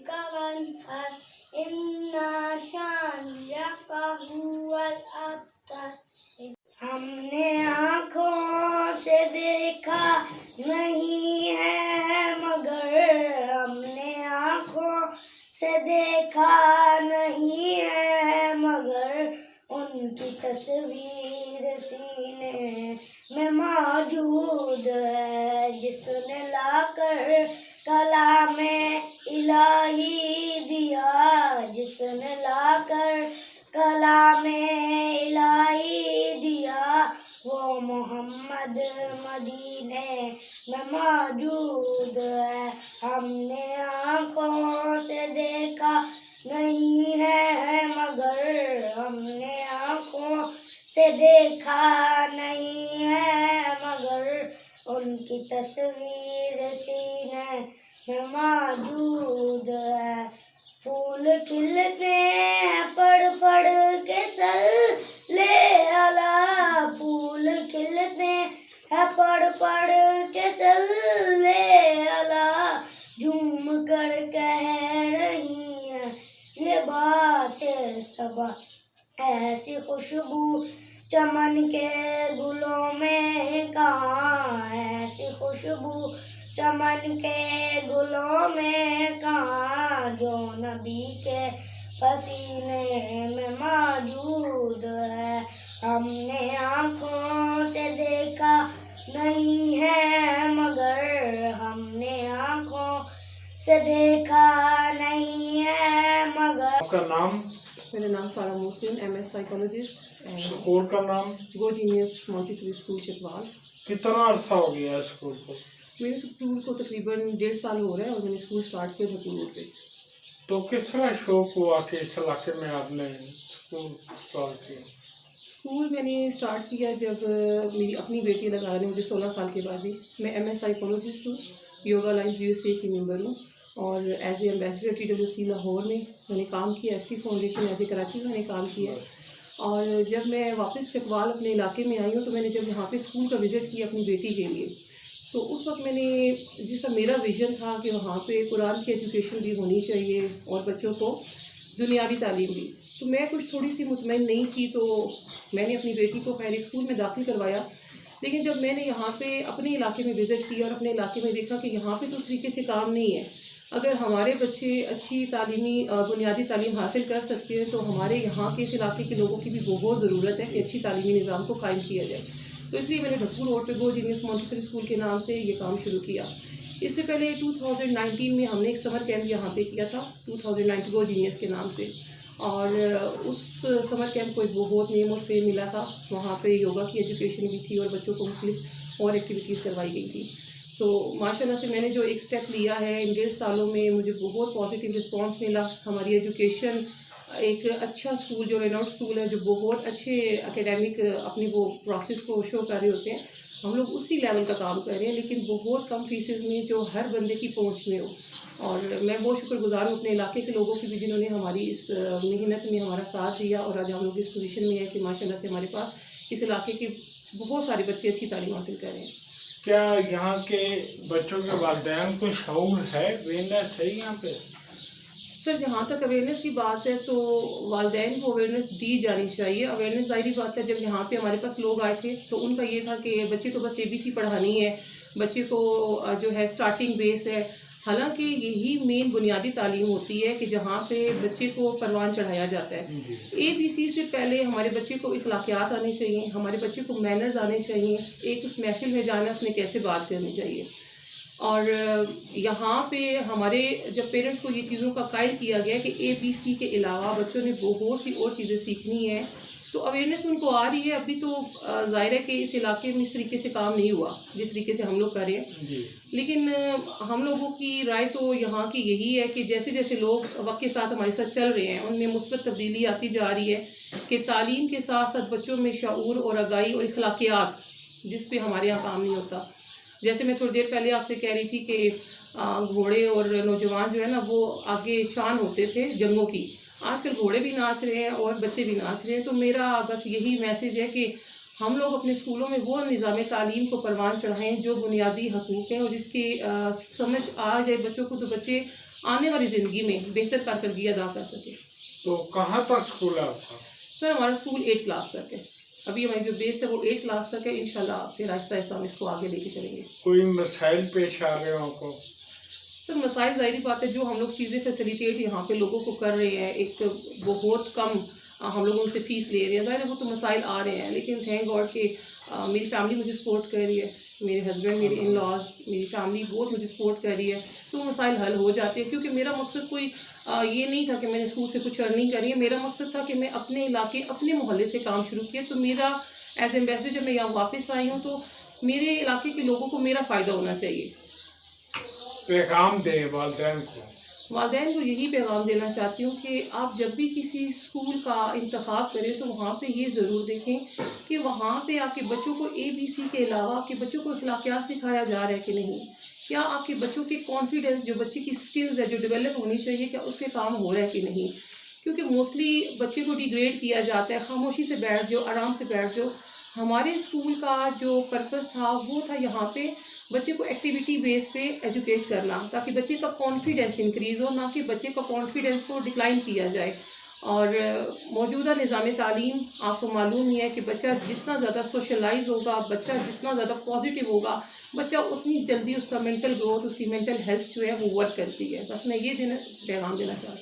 का वनहर इन्ना शानिअका हुवल अब्तर। हमने आँखों से देखा नहीं है मगर, हमने आँखों से देखा नहीं है मगर, उनकी तस्वीर सीने में मौजूद है। जिसने लाकर कलामे इलाही दिया, जिसने लाकर कलामे इलाही दिया, वो मोहम्मद मदीने में मौजूद है। हमने आँखों से देखा नहीं है मगर, हमने आँखों से देखा नहीं है मगर, उनकी तस्वीर सीने में मौजूद है। फूल खिलते हैं पढ़ पढ़ के सल्ले अला, फूल खिलते हैं पढ़ पढ़ के सल्ले अला, झूम कर कह रही है ये बातें सबा। ऐसी खुशबू चमन के गुलों में कहाँ, ऐसी खुशबू चमन के गुलों में कहाँ, जो नबी के पसीने में मौजूद है। हमने आँखों से देखा नहीं है मगर, हमने आँखों से देखा नहीं है मगर। आपका नाम? मेरा नाम सारा मोहसिन, MS साइकोलॉजिस्ट। स्कूल का नाम? गो जीनियस मॉन्टेसरी स्कूल चितवाल। कितना अर्सा हो गया स्कूल को? मेरे स्कूल को तकरीबन 1.5 साल हो रहा है और मैंने स्कूल स्टार्ट किया था रोड पे। तो किस तरह शौक हुआ कि इस इलाके में आपने स्कूल स्टार्ट किया? स्कूल मैंने स्टार्ट किया जब मेरी अपनी बेटी लगा रही, मुझे 16 साल के बाद ही। मैं MS साइकोलॉजिस्ट हूँ, योगा लाइन्स USA की मेंबर हूँ और as a ambassador TWC Lahore में मैंने काम किया। ST foundation as a Karachi में मैंने काम किया। और जब मैं वापस चितवाल अपने इलाके में आई हूँ तो मैंने जब यहाँ पे स्कूल का विज़िट किया अपनी बेटी के लिए, तो उस वक्त मैंने जिस मेरा विज़न था कि वहाँ पे कुरान की एजुकेशन भी होनी चाहिए और बच्चों को दुनियावी तालीम भी, तो मैं कुछ थोड़ी सी मुतमईन नहीं थी। तो मैंने अपनी बेटी को खैर एक स्कूल में दाखिल करवाया। लेकिन जब मैंने यहाँ पे अपने इलाके में विज़िट किया और अपने इलाके में देखा कि यहाँ पे तो उस तरीके से काम नहीं है, अगर हमारे बच्चे अच्छी तालीमी बुनियादी तालीम हासिल कर सकते हैं तो हमारे यहाँ के इस इलाके के लोगों की भी बहुत ज़रूरत है कि अच्छी तालीमी निज़ाम को कायम किया जाए। तो इसलिए मैंने ढक्कू रोड पे गो जीनियस मॉन्टेसरी स्कूल के नाम से ये काम शुरू किया। इससे पहले 2019 में हमने एक समर कैंप यहाँ पे किया था, 2019 गो जीनियस के नाम से, और उस समर कैंप को एक बहुत नेम और फेम मिला था। वहाँ पे योगा की एजुकेशन भी थी और बच्चों को मुख्तलिफ और एक्टिविटीज़ करवाई गई थी। तो माशाल्लाह से मैंने जो एक स्टेप लिया है इन 1.5 सालों में, मुझे बहुत पॉजिटिव रिस्पांस मिला। हमारी एजुकेशन एक अच्छा स्कूल जो रेनाउंड स्कूल है, जो बहुत अच्छे एकेडमिक अपनी वो प्रोसेस को शो कर रहे होते हैं, हम लोग उसी लेवल का काम कर रहे हैं, लेकिन बहुत कम फीसेस में जो हर बंदे की पहुंच में हो। और मैं बहुत शुक्रगुजार हूँ अपने इलाके के लोगों की भी जिन्होंने हमारी इस मेहनत में हमारा साथ दिया और आज हम लोग इस पोजीशन में है कि माशाल्लाह से हमारे पास इस इलाके के बहुत सारे बच्चे अच्छी तालीम हासिल कर रहे हैं। क्या यहाँ के बच्चों के वालिदैन को शऊर है, अवेयरनेस है यहाँ पे? सर, जहाँ तक अवेयरनेस की बात है तो वालिदैन को अवेयरनेस दी जानी चाहिए। अवेयरनेस ज़ाहिर बात है, जब यहाँ पे हमारे पास लोग आए थे तो उनका ये था कि बच्चे को बस ABC पढ़ानी है, बच्चे को जो है स्टार्टिंग बेस है। हालांकि यही मेन बुनियादी तालीम होती है कि जहाँ पे बच्चे को परवान चढ़ाया जाता है। ABC से पहले हमारे बच्चे को इखलाकियात आने चाहिए, हमारे बच्चे को मैनर्स आने चाहिए, एक उस महफिल में जाना उसने कैसे बात करनी चाहिए। और यहाँ पे हमारे जब पेरेंट्स को ये चीज़ों का कायल किया गया कि ABC के अलावा बच्चों ने बहुत सी और चीज़ें सीखनी है, तो अवेयरनेस उनको आ रही है। अभी तो ज़ाहिर है कि इस इलाके में इस तरीके से काम नहीं हुआ जिस तरीके से हम लोग कर रहे हैं, लेकिन हम लोगों की राय तो यहाँ की यही है कि जैसे जैसे लोग वक्त के साथ हमारे साथ चल रहे हैं उनमें मुस्बत तब्दीली आती जा रही है कि तालीम के साथ साथ बच्चों में शऊर और आगाही और इखलाकियात, जिस पे हमारे यहाँ काम नहीं होता। जैसे मैं थोड़ी देर पहले आपसे कह रही थी कि घोड़े और नौजवान जो है ना वो आगे शान होते थे जंगों की, आजकल घोड़े भी नाच रहे हैं और बच्चे भी नाच रहे हैं। तो मेरा बस यही मैसेज है कि हम लोग अपने स्कूलों में वो निज़ाम तालीम को परवान चढ़ाएँ जो बुनियादी हकूक़ हैं और जिसकी समझ आ जाए बच्चों को, तो बच्चे आने वाली ज़िंदगी में बेहतर कारकर्दगी अदा कर सकें। तो कहाँ तक स्कूल है आपका? सर हमारा स्कूल 8 क्लास तक है। अभी हमारी जो बेस है वो 8 क्लास तक है। इंशाल्लाह फिर आहिस्ता आहिस्ता हम इसको आगे लेके चलेंगे। कोई मसाइल पेश आ गए आपको? सर मसाइल ज़ाहिर बात है, जो हम लोग चीज़ें फैसिलिटेट यहाँ पे लोगों को कर रहे हैं, एक बहुत कम हम लोग उनसे फ़ीस ले रहे हैं, ज़ाहिर है वो तो मसाइल आ रहे हैं, लेकिन थैंक गॉड कि मेरी फैमिली मुझे सपोर्ट कर रही है, मेरे हस्बैंड, मेरे इन लॉज, मेरी फैमिली बहुत मुझे सपोर्ट कर रही है, तो मसाइल हल हो जाते हैं। क्योंकि मेरा मकसद कोई ये नहीं था कि मैंने स्कूल से कुछ अर्निंग करी है, मेरा मकसद था कि मैं अपने इलाके, अपने मोहल्ले से काम शुरू किया। तो मेरा एज एम्बेसडर जब मैं यहाँ वापस आई हूँ तो मेरे इलाके के लोगों को मेरा फ़ायदा होना चाहिए। पैगाम दें वालिदैन को? वालिदैन को यही पैगाम देना चाहती हूँ कि आप जब भी किसी स्कूल का इंतखाब करें तो वहाँ पे ये ज़रूर देखें कि वहाँ पे आपके बच्चों को ABC के अलावा आपके बच्चों को अखलाकियात सिखाया जा रहा है कि नहीं, क्या आपके बच्चों के कॉन्फिडेंस, जो बच्चे की स्किल्स है जो डेवलप होनी चाहिए, क्या उस पर काम हो रहा है कि नहीं। क्योंकि मोस्टली बच्चे को डिग्रेड किया जाता है, खामोशी से बैठ जाओ, आराम से बैठ जाओ। हमारे स्कूल का जो पर्पस था वो था यहाँ पे बच्चे को एक्टिविटी बेस पे एजुकेट करना, ताकि बच्चे का कॉन्फिडेंस इंक्रीज़ हो, ना कि बच्चे का कॉन्फिडेंस को डिक्लाइन किया जाए। और मौजूदा निज़ाम तालीम आपको मालूम ही है कि बच्चा जितना ज़्यादा सोशलाइज होगा, बच्चा जितना ज़्यादा पॉजिटिव होगा, बच्चा उतनी जल्दी उसका मेंटल ग्रोथ, उसकी मेंटल हेल्थ जो है वो वर्क करती है। बस मैं ये पैगाम देना चाहती हूँ।